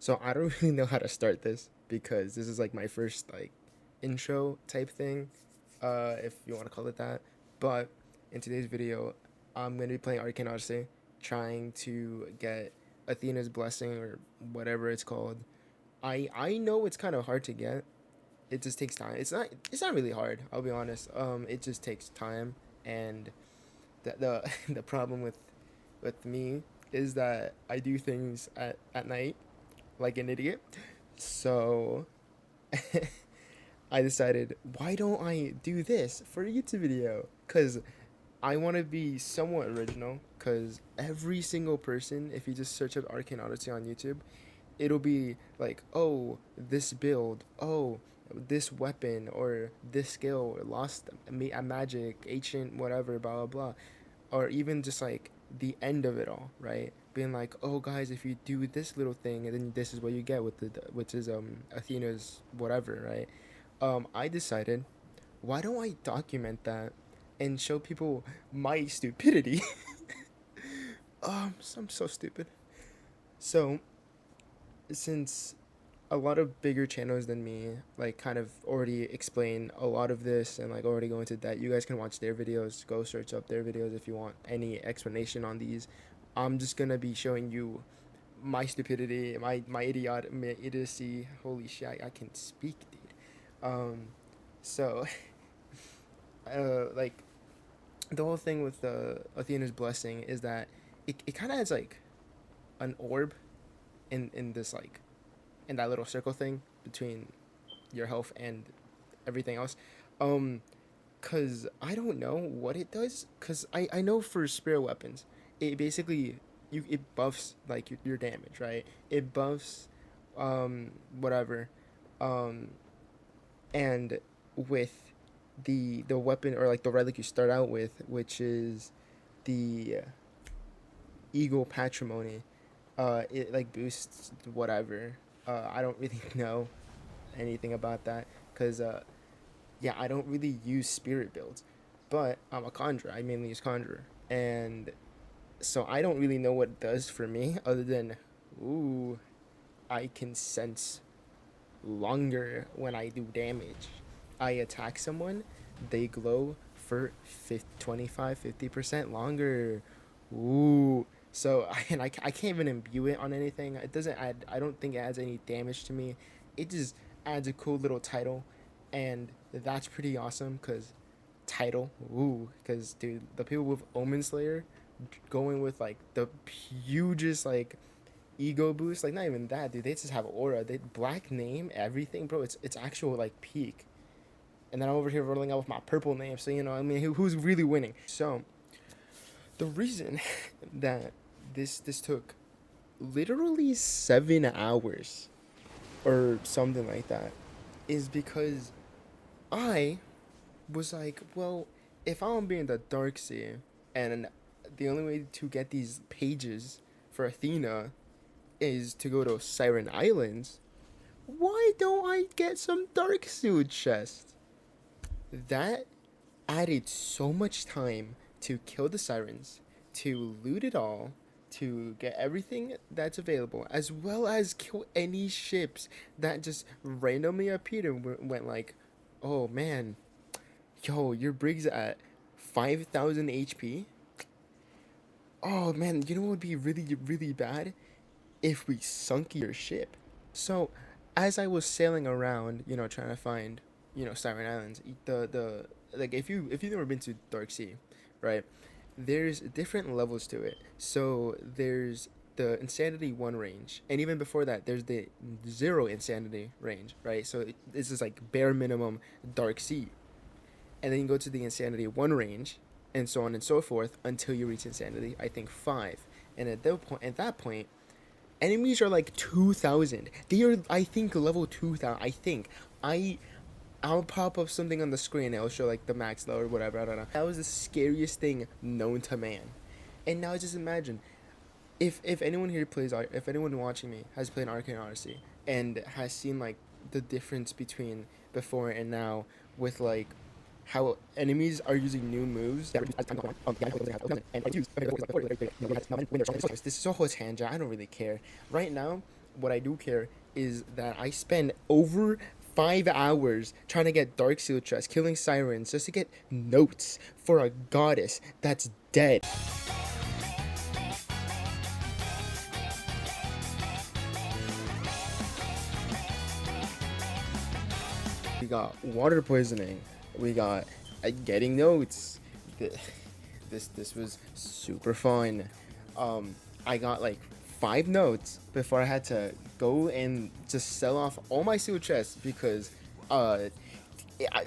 So I don't really know how to start this because this is like my first like intro type thing, if you want to call it that. But in today's video, I'm gonna be playing Arcane Odyssey, trying to get Athena's blessing or whatever it's called. I know it's kind of hard to get. It just takes time. It's not really hard. I'll be honest. It just takes time, and the the problem with me is that I do things at night like an idiot. So I decided, why don't I do this for a YouTube video? Because I want to be somewhat original. Because every single person, if you just search up Arcane Odyssey on YouTube, it'll be like, oh, this build, oh, this weapon, or this skill, or lost a magic, ancient, whatever, blah, blah, blah. Or even just like the end of it all, right? Being like, oh, guys, if you do this little thing, and then this is what you get with which is Athena's whatever, right? I decided, why don't I document that and show people my stupidity? I'm so stupid. So since a lot of bigger channels than me like kind of already explain a lot of this and like already go into that, you guys can watch their videos, go search up their videos if you want any explanation on these. I'm just gonna be showing you my stupidity, my idiocy. Holy shit, I can speak, dude. So like the whole thing with Athena's blessing is that it kind of has like an orb in this like in that little circle thing between your health and everything else. Um, cause I don't know what it does. Cause I know for spirit weapons, it basically it buffs like your damage, right? It buffs whatever, um, and with the weapon or like the relic you start out with, which is the Eagle Patrimony, it like boosts whatever. I don't really know anything about that because yeah, I don't really use spirit builds, but I'm a conjurer. I mainly use conjurer, and so I don't really know what it does for me other than, ooh, I can sense longer when I do damage. I attack someone, they glow for 25-50% longer. Ooh. So I can't even imbue it on anything. It doesn't add. I don't think it adds any damage to me. It just adds a cool little title, and that's pretty awesome. Cause title, ooh. Cause dude, the people with Omen Slayer going with like the hugest like ego boost. Like not even that, dude. They just have aura. They black name everything, bro. It's actual like peak. And then I'm over here rolling out with my purple name. So you know, I mean, who's really winning? So the reason that this took literally 7 hours or something like that is because I was like, well, if I'm being the dark sea and the only way to get these pages for Athena is to go to Siren Islands, why don't I get some dark suit chests? That added so much time to kill the sirens, to loot it all, to get everything that's available, as well as kill any ships that just randomly appeared and went like, oh man, yo, your brig's at 5,000 HP. Oh man, you know what would be really, really bad? If we sunk your ship. So, as I was sailing around, you know, trying to find, you know, Siren Islands, the like if you've never been to Dark Sea, right? There's different levels to it. So there's the Insanity 1 range, and even before that, there's the 0 Insanity range, right? So this is like bare minimum Dark Sea, and then you go to the Insanity 1 range, and so on and so forth until you reach Insanity, I think 5. And at that point, enemies are like 2,000. They are, I think, level 2,000. I think. I'll pop up something on the screen and it'll show like the max level or whatever. I don't know. That was the scariest thing known to man. And now just imagine if anyone here plays, if anyone watching me has played Arcane Odyssey and has seen like the difference between before and now with like how enemies are using new moves. This is a whole tangent. I don't really care. Right now, what I do care is that I spend over 5 hours trying to get Dark Seal Chest, killing sirens, just to get notes for a goddess that's dead. We got water poisoning. We got getting notes. This was super fun. I got like 5 notes before I had to go and just sell off all my seal chests because I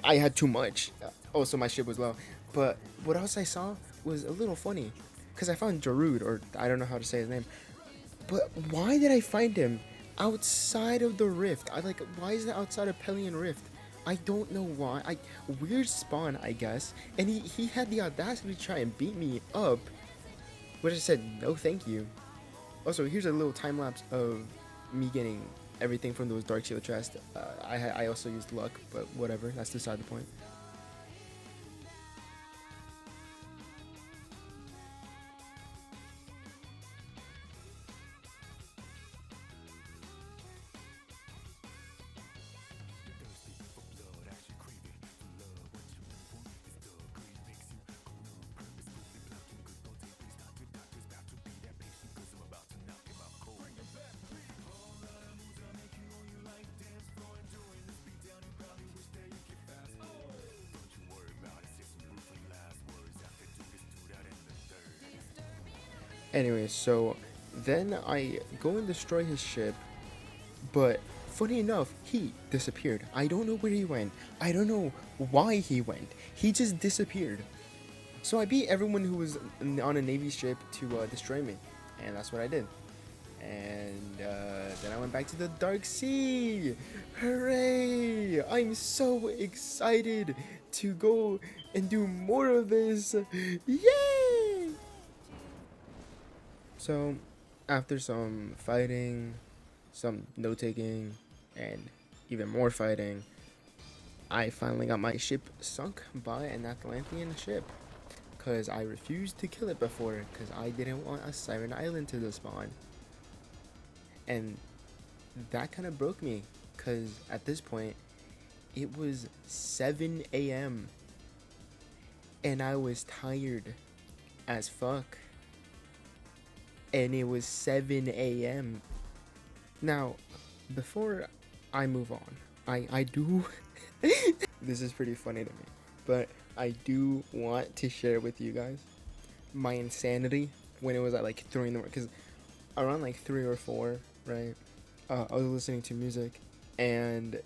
had too much. Also, my ship was low. But what else I saw was a little funny because I found Jarud, or I don't know how to say his name. But why did I find him outside of the rift? Why is it outside of Pelion Rift? I don't know why. Weird spawn, I guess. And he had the audacity to try and beat me up, which I said no, thank you. Also, here's a little time lapse of me getting everything from those Dark Shield chests. I also used luck, but whatever. That's beside the point. Anyway, so then I go and destroy his ship, but funny enough, he disappeared. I don't know where he went. I don't know why he went. He just disappeared. So I beat everyone who was on a Navy ship to destroy me, and that's what I did. And then I went back to the Dark Sea. Hooray! I'm so excited to go and do more of this. Yay! So, after some fighting, some note-taking, and even more fighting, I finally got my ship sunk by an Atlantean ship. Because I refused to kill it before, because I didn't want a Siren Island to spawn. And that kind of broke me, because at this point, it was 7 a.m. And I was tired as fuck. And it was 7 a.m. Now, before I move on, I do... This is pretty funny to me, but I do want to share with you guys my insanity when it was at like 3 in the morning. Because around like 3 or 4, right, I was listening to music, and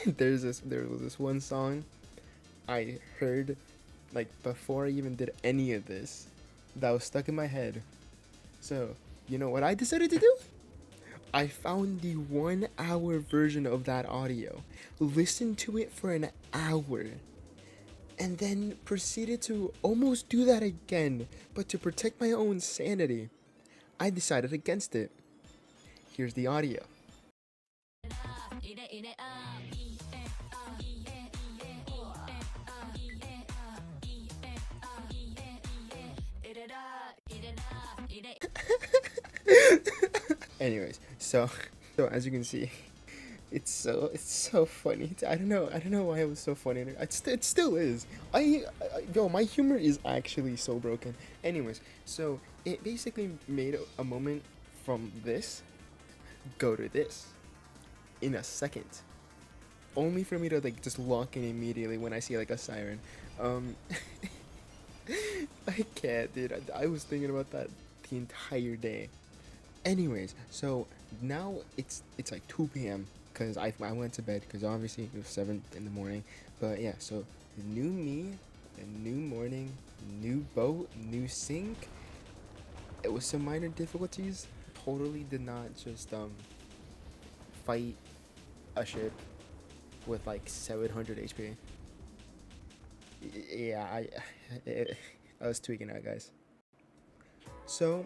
there was this one song I heard like before I even did any of this that was stuck in my head. So, you know what I decided to do? I found the 1-hour version of that audio, listened to it for an hour, and then proceeded to almost do that again, but to protect my own sanity, I decided against it. Here's the audio. Anyways, so as you can see, it's so funny. I don't know why it was so funny. It still is. Yo, my humor is actually so broken. Anyways, so it basically made a moment from this go to this in a second, only for me to like just lock in immediately when I see like a siren. I can't, dude. I was thinking about that the entire day. Anyways, so now it's like 2 p.m. because I went to bed because obviously it was 7 in the morning. But yeah, so new me, a new morning, new boat, new sink. It was some minor difficulties. Totally did not just fight a ship with like 700 HP. Yeah, I was tweaking out, guys. So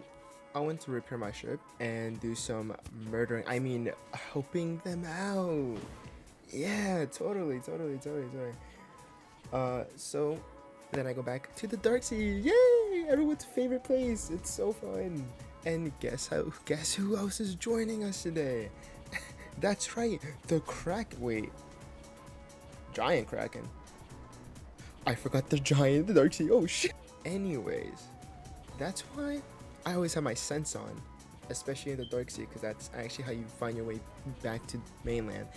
I went to repair my ship and do some murdering. I mean, helping them out. Yeah, totally. So then I go back to the Dark Sea. Yay! Everyone's favorite place. It's so fun. And guess who else is joining us today? That's right, the crack wait, giant kraken. I forgot the giant, the dark sea. Oh shit. Anyways, that's why I always have my sense on, especially in the dark sea, because that's actually how you find your way back to mainland.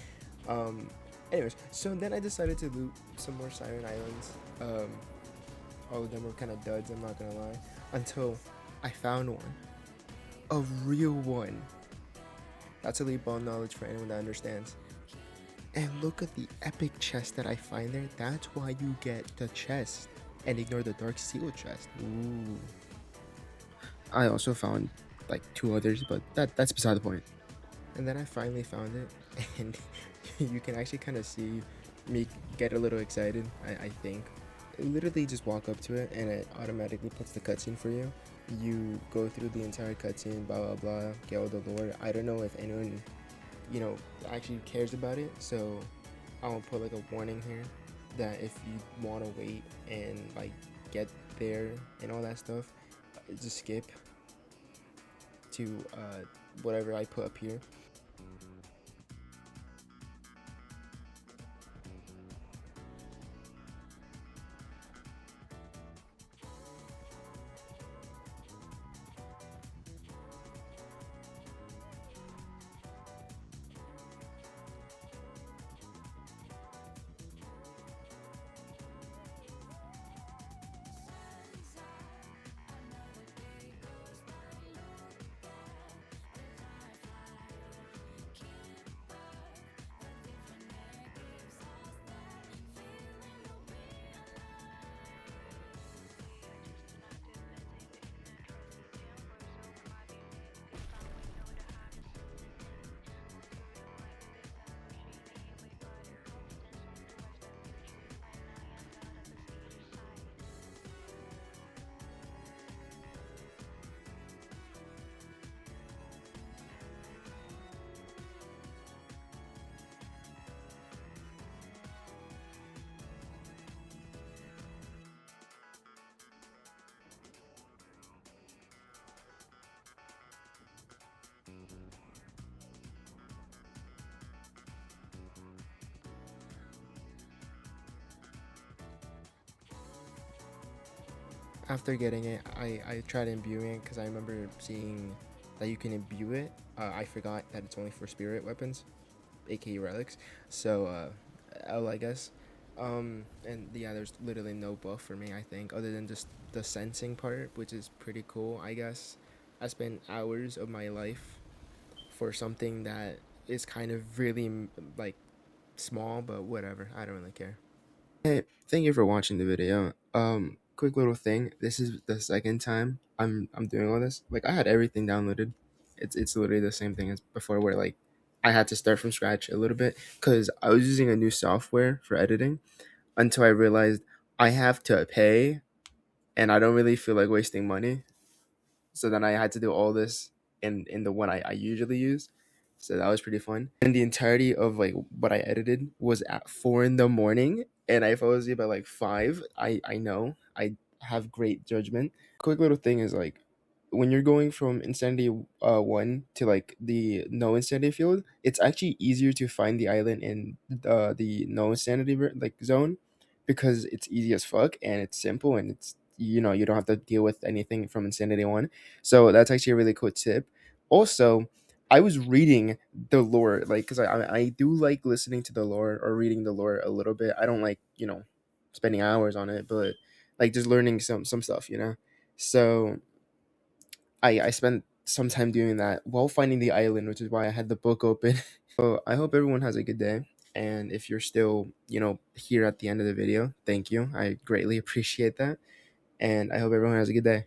Um, anyways, so then I decided to loot some more Siren Islands. All of them were kind of duds, I'm not gonna lie, until I found one, a real one. That's a leap on knowledge for anyone that understands. And look at the epic chest that I find there. That's why you get the chest and ignore the dark seal chest. Ooh. I also found like 2 others, but that's beside the point. And then I finally found it, and you can actually kind of see me get a little excited. I think literally just walk up to it and it automatically puts the cutscene for you. You go through the entire cutscene, blah blah blah, get all the lore. I don't know if anyone, actually cares about it, so I'll put like a warning here that if you want to wait and like get there and all that stuff, just skip to whatever I put up here. After getting it, I tried imbuing it because I remember seeing that you can imbue it. I forgot that it's only for spirit weapons, aka relics. So, L, I guess. And yeah, there's literally no buff for me, I think, other than just the sensing part, which is pretty cool, I guess. I spent hours of my life for something that is kind of really like small, but whatever. I don't really care. Hey, thank you for watching the video. Quick little thing. This is the second time I'm doing all this. Like I had everything downloaded. It's literally the same thing as before, where like I had to start from scratch a little bit because I was using a new software for editing until I realized I have to pay, and I don't really feel like wasting money. So then I had to do all this in the one I usually use. So that was pretty fun. And the entirety of like what I edited was at 4 in the morning, and I fell asleep at like 5. I know I have great judgment. Quick little thing is like when you're going from insanity 1 to like the no insanity field, it's actually easier to find the island in the no insanity like zone because it's easy as fuck and it's simple and it's you don't have to deal with anything from insanity 1. So that's actually a really cool tip. Also, I was reading the lore, like, because I do like listening to the lore or reading the lore a little bit. I don't like, spending hours on it, but like just learning some stuff. So I spent some time doing that while finding the island, which is why I had the book open. So I hope everyone has a good day. And if you're still, here at the end of the video, thank you. I greatly appreciate that. And I hope everyone has a good day.